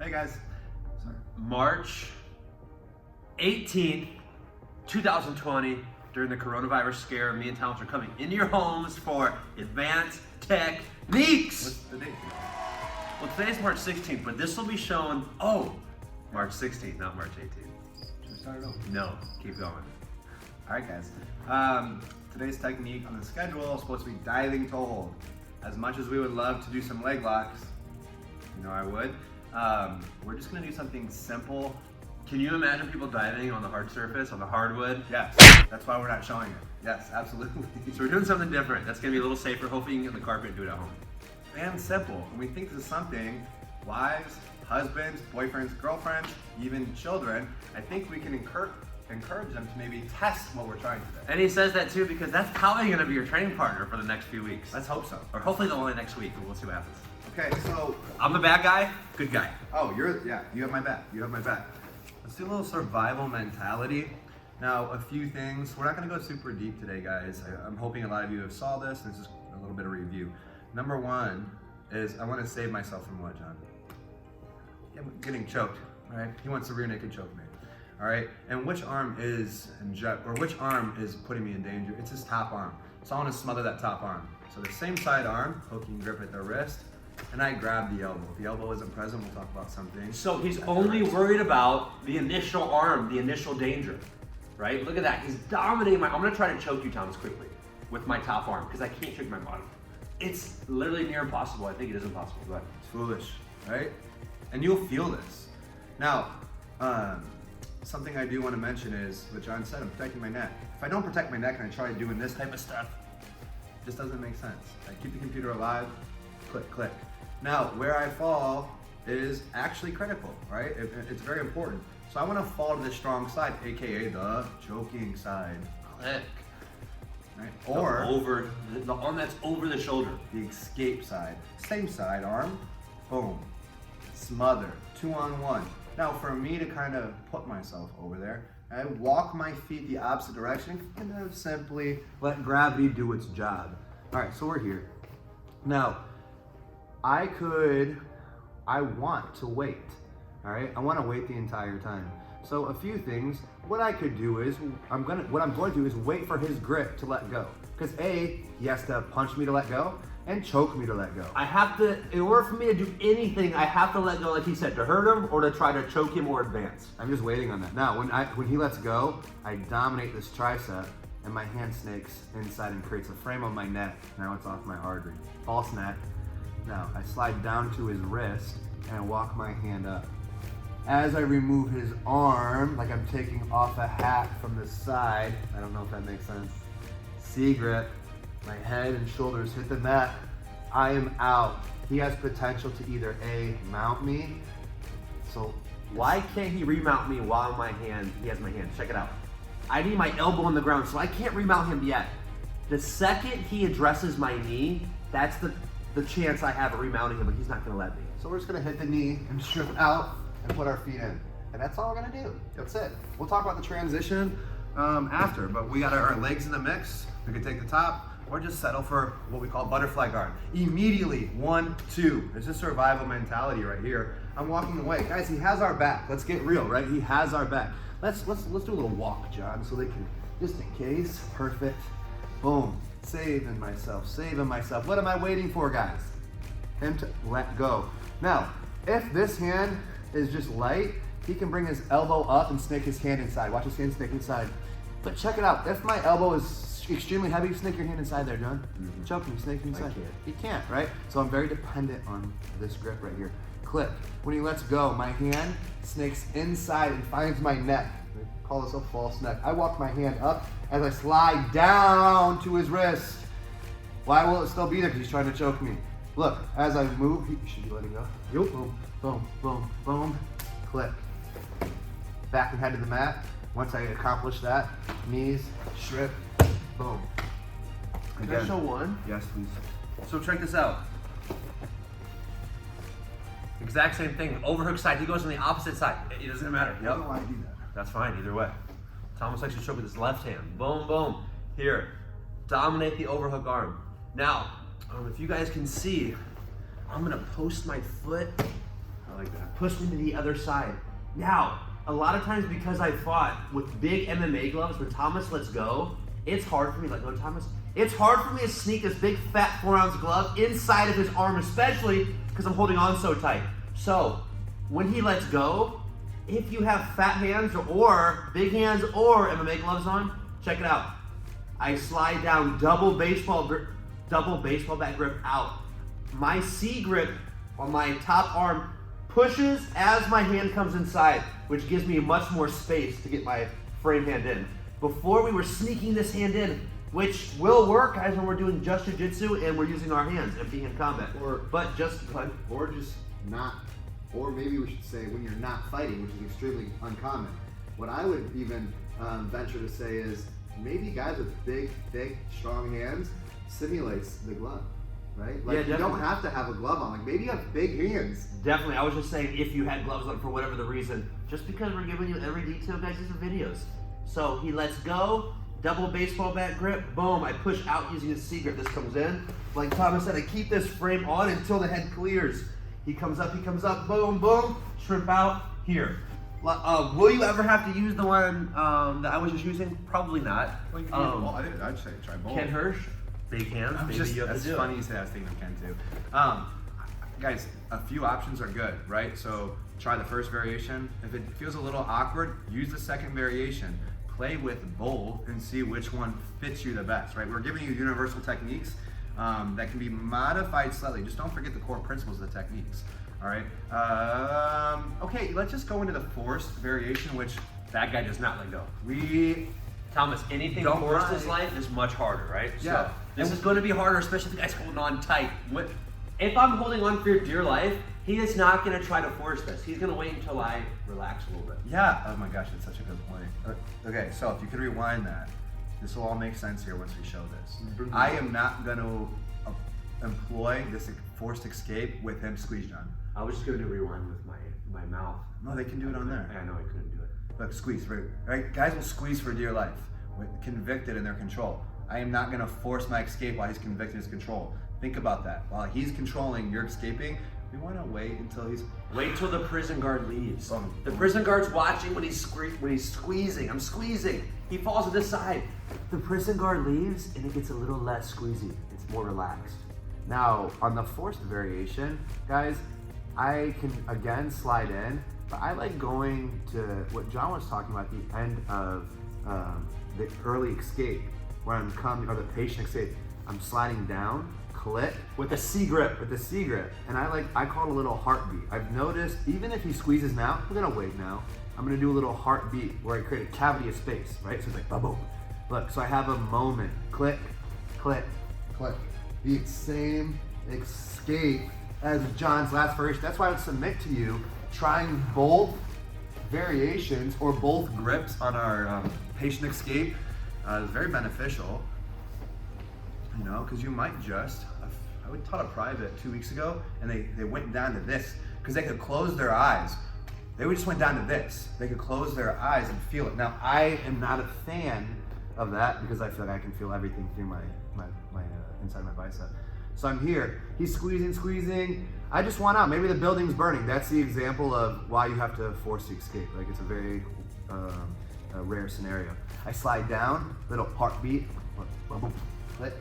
Hey guys. Sorry. March 18th, 2020, during the coronavirus scare, me and Thomas are coming into your homes for Advanced Techniques. What's the date? Well, today's March 16th, but this will be shown, March 16th, not March 18th. Should we start it over? No, keep going. Alright guys. Today's technique on the schedule is supposed to be diving toe hold. As much as we would love to do some leg locks, you know I would, we're just gonna do something simple. Can you imagine people diving on the hard surface, on the hardwood? Yes, that's why we're not showing it. Yes, absolutely. So we're doing something different. That's gonna be a little safer. Hopefully you can get in the carpet and do it at home. And simple. And we think this is something wives, husbands, boyfriends, girlfriends, even children, I think we can encourage them to maybe test what we're trying today. And he says that too because that's probably gonna be your training partner for the next few weeks. Let's hope so. Or hopefully the only next week, but we'll see what happens. Okay, so, I'm the bad guy, good guy. oh, you have my back. You have my back. Let's do a little survival mentality. Now, a few things. We're not gonna go super deep today, guys. I'm hoping a lot of you have saw this. This is a little bit of review. Number one is I wanna save myself from what, John? Getting choked, right? He wants to rear naked choke me. All right, and which arm is putting me in danger? It's his top arm. So I want to smother that top arm. So the same side arm, hooking grip at the wrist, and I grab the elbow. If the elbow isn't present, we'll talk about something. So he's only worried about the initial arm, the initial danger, right? Look at that, he's dominating I'm gonna try to choke you, Thomas, quickly with my top arm because I can't choke my bottom. It's literally near impossible. I think it is impossible, go ahead. It's foolish, right? And you'll feel this. Now, something I do want to mention is what John said, I'm protecting my neck. If I don't protect my neck and I try doing this type of stuff, it just doesn't make sense. I keep the computer alive, click, click. Now, where I fall is actually critical, right? It's very important. So I want to fall to the strong side, AKA the choking side. Click. Right? Or over the arm that's over the shoulder. the escape side. Same side arm, boom. Smother, 2-on-1. Now for me to kind of put myself over there, I walk my feet the opposite direction and then simply let gravity do its job. All right, so we're here. Now, I want to wait, all right? I want to wait the entire time. So a few things, what I could do is, what I'm going to do is wait for his grip to let go. Because A, he has to punch me to let go, and choke me to let go. I have to, in order for me to do anything, I have to let go, like he said, to hurt him or to try to choke him or advance. I'm just waiting on that. Now, when he lets go, I dominate this tricep, and my hand snakes inside and creates a frame on my neck. Now it's off my artery. False neck. Now, I slide down to his wrist, and I walk my hand up. As I remove his arm, like I'm taking off a hat from the side, I don't know if that makes sense. C-grip, my head and shoulders hit the mat, I am out. He has potential to either A, mount me, so Why can't he remount me while he has my hand? Check it out. I need my elbow on the ground, so I can't remount him yet. The second he addresses my knee, that's the chance I have of remounting him, but he's not gonna let me. So we're just gonna hit the knee and strip out and put our feet in. And that's all we're gonna do. That's it. We'll talk about the transition after, but we got our legs in the mix. We can take the top, or just settle for what we call butterfly guard. Immediately, 1, 2. There's a survival mentality right here. I'm walking away. Guys, he has our back. Let's get real, right? He has our back. Let's do a little walk, John, so they can, just in case. Perfect. Boom. Saving myself, saving myself. What am I waiting for, guys? Him to let go. Now, if this hand is just light, he can bring his elbow up and snake his hand inside. Watch his hand snake inside. But check it out. If my elbow is extremely heavy, snake your hand inside there, John. Mm-hmm. Choke me, snake me inside. I can't. He can't, right? So I'm very dependent on this grip right here. Click. When he lets go, my hand snakes inside and finds my neck. We call this a false neck. I walk my hand up as I slide down to his wrist. Why will it still be there? Because he's trying to choke me. Look, as I move, he should be letting go. Yep. Boom, boom, boom, boom. Click. Back and head to the mat. Once I accomplish that, knees, strip, boom. Can I show one? Yes, please. So check this out. Exact same thing, overhook side, he goes on the opposite side. It doesn't matter, I don't know why I do that. That's fine, either way. Thomas likes to choke with his left hand. Boom, boom. Here, dominate the overhook arm. Now, if you guys can see, I'm gonna post my foot I like that. Push me to the other side. Now, a lot of times because I fought with big MMA gloves, when Thomas lets go, it's hard for me, like, no, Thomas, it's hard for me to sneak this big fat 4-ounce glove inside of his arm, especially because I'm holding on so tight. So, when he lets go, if you have fat hands or big hands or MMA gloves on, check it out. I slide down double baseball bat grip out. My C grip on my top arm pushes as my hand comes inside, which gives me much more space to get my frame hand in. Before we were sneaking this hand in, which will work, guys, when we're doing just jiu-jitsu and we're using our hands, empty hand combat. But just not, or maybe we should say when you're not fighting, which is extremely uncommon. What I would even venture to say is maybe guys with big, thick, strong hands simulates the glove, right? Like, you don't have to have a glove on. Like, maybe you have big hands. Definitely. I was just saying if you had gloves on for whatever the reason, just because we're giving you every detail, guys, these are videos. So he lets go, double baseball bat grip, boom, I push out using the C grip. This comes in. Like Thomas said, I keep this frame on until the head clears. He comes up, boom, boom, shrimp out, here. Will you ever have to use the one that I was just using? Probably not. Well, I'd say try both. Ken Hirsch, big hands. That's funny you say that. I was thinking of Ken too. Guys, a few options are good, right? So try the first variation. If it feels a little awkward, use the second variation. Play with both and see which one fits you the best, right? We're giving you universal techniques that can be modified slightly. Just don't forget the core principles of the techniques, all right? Okay, let's just go into the forced variation, which That guy does not let go. Thomas, anything Don't forced lie. in life is much harder, right? Yeah. So this is going to be harder, especially if the guy's holding on tight. If I'm holding on for dear life, he is not going to try to force this. He's going to wait until I relax a little bit. Yeah. Oh my gosh, that's such a good point. Okay, so if you could rewind that, this will all make sense here once we show this. I am not going to employ this forced escape with him squeeze John. I was just going to rewind with my mouth. No, they can do it on there. I know I couldn't do it. Look, squeeze, right? Guys will squeeze for dear life, convicted in their control. I am not going to force my escape while he's convicted in his control. Think about that. While he's controlling, you're escaping. We want to wait until he's. Wait till the prison guard leaves. Oh. The prison guard's watching when he's squeezing. I'm squeezing. He falls to this side. The prison guard leaves and it gets a little less squeezy. It's more relaxed. Now, on the forced variation, guys, I can again slide in, but I like going to what John was talking about, the end of the early escape, where I'm coming, or the patient escape. I'm sliding down, click, With a C grip. with the C grip, and I call it a little heartbeat. I've noticed, even if he squeezes now, we're gonna wait now, I'm gonna do a little heartbeat where I create a cavity of space, right? So it's like, boom, boom. Look, so I have a moment, click, click, click. The same escape as John's last variation. That's why I would submit to you trying both variations or both Grips on our patient escape is very beneficial, you know, because you might just, I taught a private 2 weeks ago, and they went down to this, because they could close their eyes. They just went down to this. They could close their eyes and feel it. Now, I am not a fan of that because I feel like I can feel everything through my inside my bicep. So I'm here. He's squeezing. I just want out. Maybe the building's burning. That's the example of why you have to force the escape. Like, it's a very rare scenario. I slide down, little heartbeat, boom, boom, click.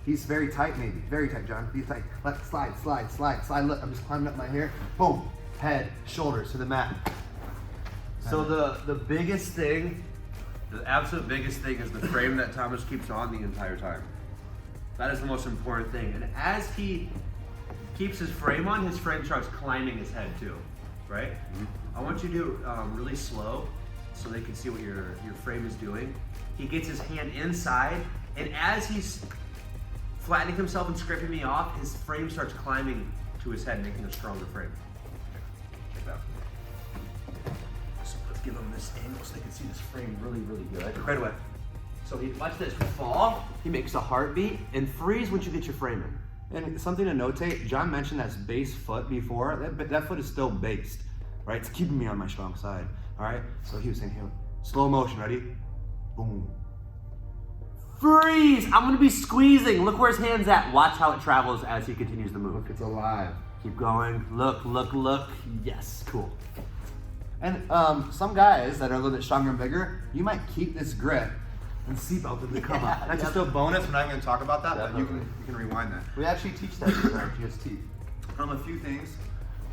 He's very tight, maybe. Very tight, John. He's tight. Let's slide. Look, I'm just climbing up my hair. Boom. Head, shoulders to the mat. So the biggest thing, the absolute biggest thing is the frame that Thomas keeps on the entire time. That is the most important thing. And as he keeps his frame on, his frame starts climbing his head too, right? I want you to do really slow so they can see what your frame is doing. He gets his hand inside, and as he's flattening himself and scraping me off, his frame starts climbing to his head, making a stronger frame. Check that out. So let's give him this angle so they can see this frame really, really good. Right away. So he watch this fall. He makes a heartbeat and freeze once you get your frame in. And something to notate, John mentioned that's base foot before. That foot is still based, right? It's keeping me on my strong side, all right? So he was saying, here, slow motion, ready? Boom. Freeze! I'm gonna be squeezing. Look where his hand's at. Watch how it travels as he continues to move. Look, it's alive. Keep going. Look, look, look. Yes, cool. And some guys that are a little bit stronger and bigger, you might keep this grip and seatbelt them to come up. That's just a bonus. We're not even going to talk about that, but you Definitely. can rewind that. We actually teach that in our GST. A few things,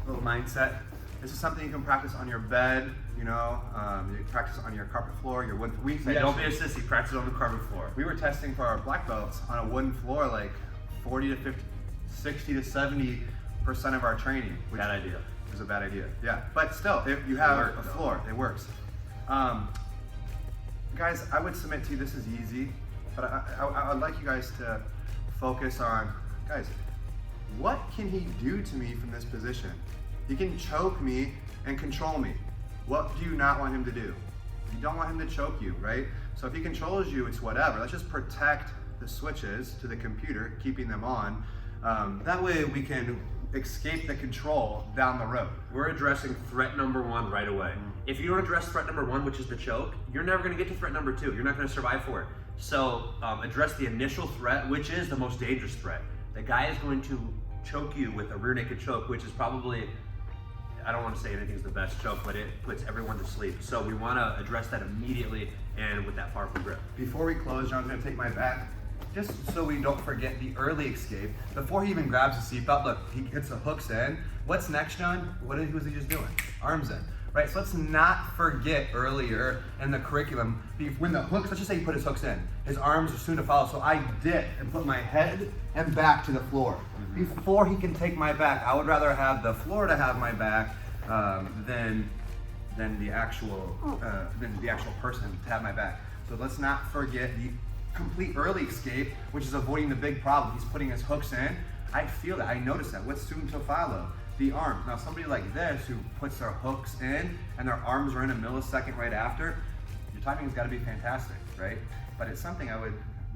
a little mindset. This is something you can practice on your bed, you know, you can practice on your carpet floor, your wood. Don't be a sissy. Practice on the carpet floor. We were testing for our black belts on a wooden floor, like 40 to 50, 60 to 70% of our training. Which Bad idea. is a bad idea. Yeah, but still, if you have works, a though. floor, it works. Guys, I would submit to you this is easy, but I would like you guys to focus on, guys, what can he do to me from this position? He can choke me and control me. What do you not want him to do? You don't want him to choke you, right? So if he controls you, it's whatever. Let's just protect the switches to the computer, keeping them on. That way we can escape the control down the road. We're addressing threat number 1 right away. If you don't address threat number 1, which is the choke, you're never going to get to threat number 2. You're not going to survive for it. So address the initial threat, which is the most dangerous threat. The guy is going to choke you with a rear naked choke, which is probably, I don't want to say anything's the best choke, but it puts everyone to sleep. So we want to address that immediately and with that powerful grip. Before we close, John's gonna take my back, just so we don't forget the early escape. Before he even grabs the seatbelt, look, he gets the hooks in. What's next, John? What was he just doing? Arms in, right? So let's not forget earlier in the curriculum, when the hooks, let's just say he put his hooks in, his arms are soon to follow. So I dip and put my head and back to the floor. Before he can take my back, I would rather have the floor to have my back than the actual person to have my back. So let's not forget the complete early escape, which is avoiding the big problem. He's putting his hooks in. I feel that. I notice that. What's soon to follow? The arms. Now somebody like this who puts their hooks in and their arms are in a millisecond right after, your timing's got to be fantastic, right? But it's something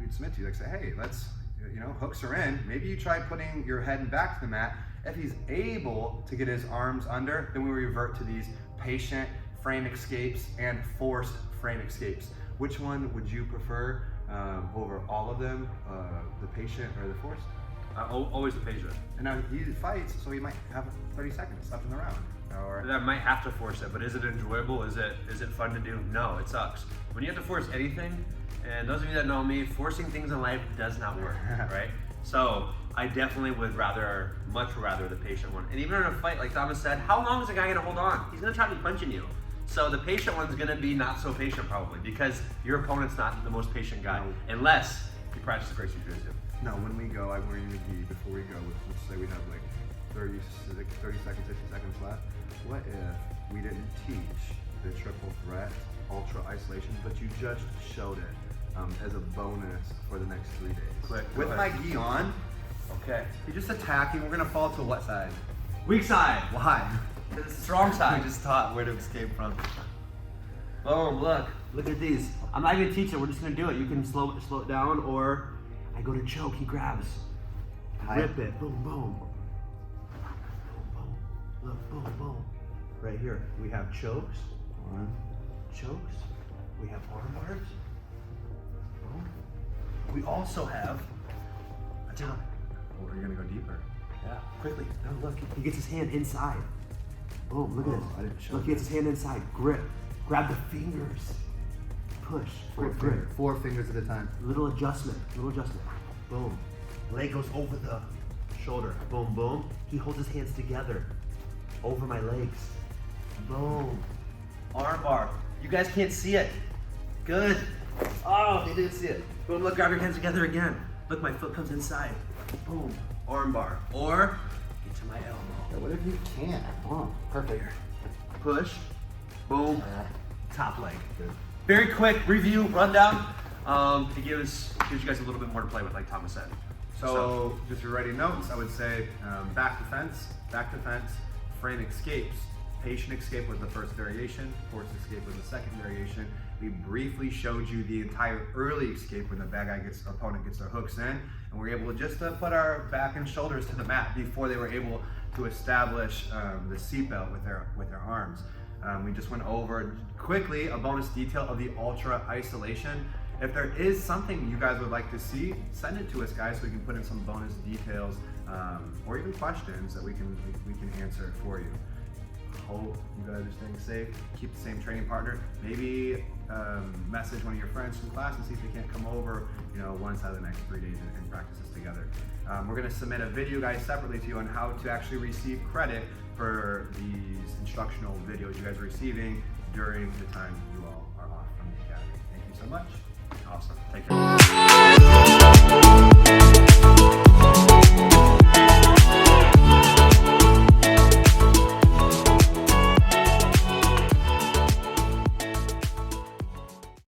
we'd submit to you. Like say, hey, let's, you know, hooks are in. Maybe you try putting your head and back to the mat. If he's able to get his arms under, then we revert to these patient frame escapes and forced frame escapes. Which one would you prefer over all of them, the patient or the forced? Always the patient. And now he fights, so he might have 30 seconds left in the round. Or That might have to force it, but is it enjoyable? Is it fun to do? No, it sucks. When you have to force anything, and those of you that know me, forcing things in life does not work, right? So I definitely would much rather the patient one. And even in a fight, like Thomas said, how long is a guy gonna hold on? He's gonna try to be punching you. So the patient one's gonna be not so patient probably, because your opponent's not the most patient guy, unless you practice Gracie Jiu-Jitsu. no, when we go, I'm wearing the gi. Before we go, let's say we have like 30 seconds, 50 seconds left. What if we didn't teach the triple threat, ultra isolation, but you just showed it as a bonus for the next 3 days? Quick, go With my ahead. gi on, Okay. you're just attacking. We're gonna fall to what side? Weak side. Why? It's the strong side. We just taught where to escape from. Boom, look at these. I'm not even teaching, we're just gonna do it. You can slow it down, or I go to choke, he grabs. Rip it, boom, boom. Boom, boom. Look, boom, boom. Right here, we have chokes. Chokes. We have arm bars. Boom. We also have a top. Oh, you're gonna go deeper. Yeah, quickly. No, look, he gets his hand inside. Boom, look at this. I didn't show Look, he gets his hand inside. Grip. Grab the fingers. Push. Grip. 4 fingers at a time. Little adjustment. Boom. Leg goes over the shoulder. Boom, boom. He holds his hands together over my legs. Boom. Arm bar. You guys can't see it. Good. Oh, they didn't see it. Boom, look, grab your hands together again. Look, my foot comes inside. Boom. Arm bar. Or get to my elbow. What if you can't? Oh, perfect. Push. Boom. Top leg. Good. Very quick review, rundown. It gives you guys a little bit more to play with, like Thomas said. So, just for writing notes, I would say back defense, frame escapes. Patient escape was the first variation, forced escape was the second variation. We briefly showed you the entire early escape when the bad guy opponent gets their hooks in, and we're able to just put our back and shoulders to the mat before they were able to establish the seatbelt with their arms. We just went over quickly a bonus detail of the ultra isolation. If there is something you guys would like to see, send it to us, guys, so we can put in some bonus details or even questions that we can answer for you. Hope you guys are staying safe. Keep the same training partner. Maybe message one of your friends from class and see if they can't come over, once out of the next 3 days and practice this together. We're going to submit a video, guys, separately to you on how to actually receive credit for these instructional videos you guys are receiving during the time you all are off from the academy. Thank you so much. Awesome. Take care.